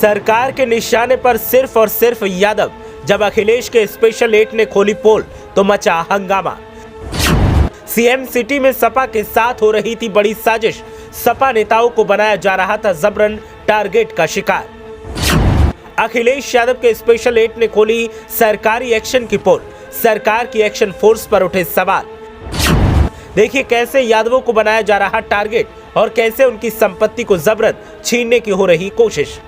सरकार के निशाने पर सिर्फ और सिर्फ यादव। जब अखिलेश के स्पेशल 8 ने खोली पोल तो मचा हंगामा। सीएम सिटी में सपा के साथ हो रही थी बड़ी साजिश। सपा नेताओं को बनाया जा रहा था जबरन टारगेट का शिकार। अखिलेश यादव के स्पेशल 8 ने खोली सरकारी एक्शन की पोल। सरकार की एक्शन फोर्स पर उठे सवाल। देखिए कैसे यादवों को बनाया जा रहा टारगेट और कैसे उनकी संपत्ति को जबरन छीनने की हो रही कोशिश।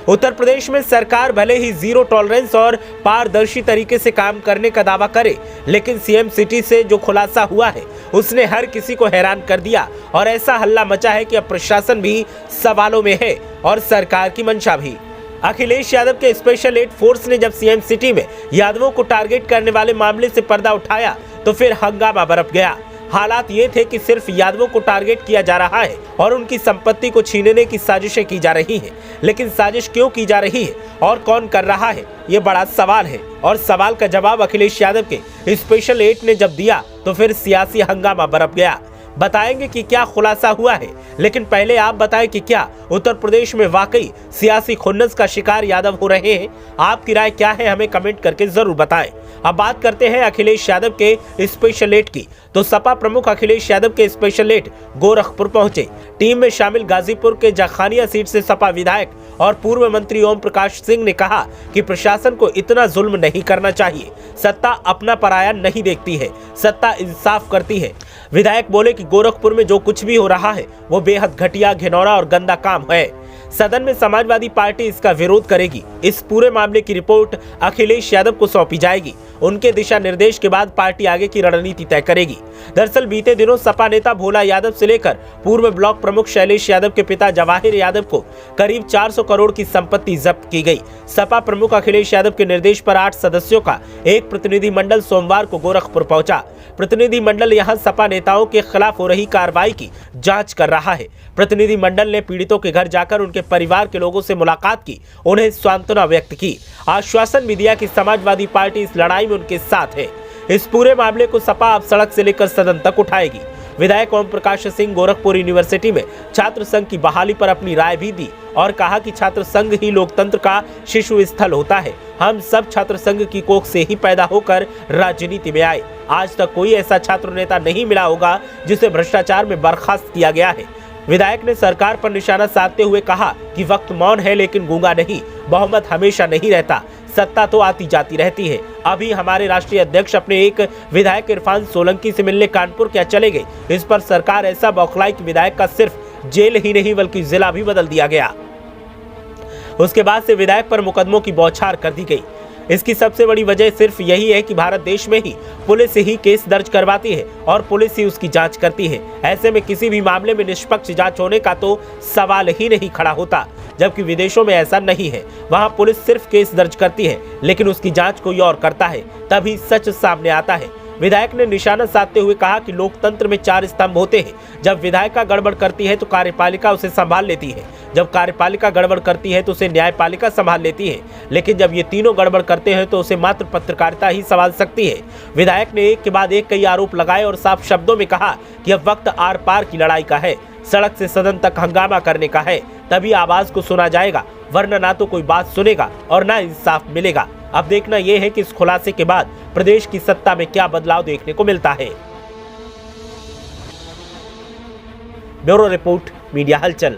उत्तर प्रदेश में सरकार भले ही जीरो टॉलरेंस और पारदर्शी तरीके से काम करने का दावा करे, लेकिन सीएम सिटी से जो खुलासा हुआ है उसने हर किसी को हैरान कर दिया और ऐसा हल्ला मचा है कि अब प्रशासन भी सवालों में है और सरकार की मंशा भी। अखिलेश यादव के स्पेशल 8 फोर्स ने जब सीएम सिटी में यादवों को टारगेट करने वाले मामले से पर्दा उठाया तो फिर हंगामा बरप गया। हालात ये थे कि सिर्फ यादवों को टारगेट किया जा रहा है और उनकी संपत्ति को छीनने की साजिशें की जा रही हैं। लेकिन साजिश क्यों की जा रही है और कौन कर रहा है, ये बड़ा सवाल है। और सवाल का जवाब अखिलेश यादव के स्पेशल 8 ने जब दिया तो फिर सियासी हंगामा बरप गया। बताएंगे कि क्या खुलासा हुआ है, लेकिन पहले आप बताएं कि क्या उत्तर प्रदेश में वाकई सियासी खुन्नस का शिकार यादव हो रहे हैं। आपकी राय क्या है, हमें कमेंट करके जरूर बताएं। अब बात करते हैं अखिलेश यादव के स्पेशल 8 की। तो सपा प्रमुख अखिलेश यादव के स्पेशल 8 गोरखपुर पहुंचे। टीम में शामिल गाजीपुर के जखानिया सीट से सपा विधायक और पूर्व मंत्री ओम प्रकाश सिंह ने कहा कि प्रशासन को इतना जुल्म नहीं करना चाहिए। सत्ता अपना पराया नहीं देखती है, सत्ता इंसाफ करती है। विधायक बोले कि गोरखपुर में जो कुछ भी हो रहा है वो बेहद घटिया, घिनौना और गंदा काम है। सदन में समाजवादी पार्टी इसका विरोध करेगी। इस पूरे मामले की रिपोर्ट अखिलेश यादव को सौंपी जाएगी। उनके दिशा निर्देश के बाद पार्टी आगे की रणनीति तय करेगी। दरअसल बीते दिनों सपा नेता भोला यादव से लेकर पूर्व ब्लॉक प्रमुख शैलेश यादव के पिता जवाहिर यादव को करीब 400 करोड़ की संपत्ति जब्त की गई। सपा प्रमुख अखिलेश यादव के निर्देश पर 8 सदस्यों का एक प्रतिनिधिमंडल सोमवार को गोरखपुर पहुंचा। प्रतिनिधिमंडल यहां सपा नेताओं के खिलाफ हो रही कार्रवाई की जांच कर रहा है। प्रतिनिधिमंडल ने पीड़ितों के घर जाकर उनके परिवार के लोगों से मुलाकात की, उन्हें सांत्वना व्यक्त की, आश्वासन भी दिया कि समाजवादी पार्टी इस लड़ाई में उनके साथ है। इस पूरे मामले को सपा अब सड़क से लेकर सदन तक उठाएगी। विधायक ओम प्रकाश सिंह गोरखपुर यूनिवर्सिटी में छात्र संघ की बहाली पर अपनी राय भी दी और कहा कि छात्र संघ ही लोकतंत्र का शिशु स्थल होता है। हम सब छात्र संघ की कोख से ही पैदा होकर राजनीति में आए। आज तक कोई ऐसा छात्र नेता नहीं मिला होगा जिसे भ्रष्टाचार में बर्खास्त किया गया है। विधायक ने सरकार पर निशाना साधते हुए कहा कि वक्त मौन है लेकिन गूंगा नहीं। बहुमत हमेशा नहीं रहता, सत्ता तो आती जाती रहती है। अभी हमारे राष्ट्रीय अध्यक्ष अपने एक विधायक इरफान सोलंकी से मिलने कानपुर क्या चले गए। इस पर सरकार ऐसा बौखलाई कि विधायक का सिर्फ जेल ही नहीं बल्कि जिला भी बदल दिया गया। उसके बाद से विधायक पर मुकदमों की बौछार कर दी गई। इसकी सबसे बड़ी वजह सिर्फ यही है कि भारत देश में ही पुलिस ही केस दर्ज करवाती है और पुलिस ही उसकी जांच करती है। ऐसे में किसी भी मामले में निष्पक्ष जांच होने का तो सवाल ही नहीं खड़ा होता, जबकि विदेशों में ऐसा नहीं है। वहां पुलिस सिर्फ केस दर्ज करती है लेकिन उसकी जांच कोई और करता है, तभी सच सामने आता है। विधायक ने निशाना साधते हुए कहा कि लोकतंत्र में 4 स्तंभ होते हैं। जब विधायिका गड़बड़ करती है तो कार्यपालिका उसे संभाल लेती है, जब कार्यपालिका गड़बड़ करती है तो उसे न्यायपालिका संभाल लेती है, लेकिन जब ये तीनों गड़बड़ करते हैं तो उसे मात्र पत्रकारिता ही संभाल सकती है। विधायक ने एक के बाद एक कई आरोप लगाए और साफ शब्दों में कहा कि अब वक्त आर पार की लड़ाई का है, सड़क से सदन तक हंगामा करने का है, तभी आवाज को सुना जाएगा, वरना ना तो कोई बात सुनेगा और ना इंसाफ मिलेगा। अब देखना यह है कि इस खुलासे के बाद प्रदेश की सत्ता में क्या बदलाव देखने को मिलता है। ब्यूरो रिपोर्ट, मीडिया हलचल।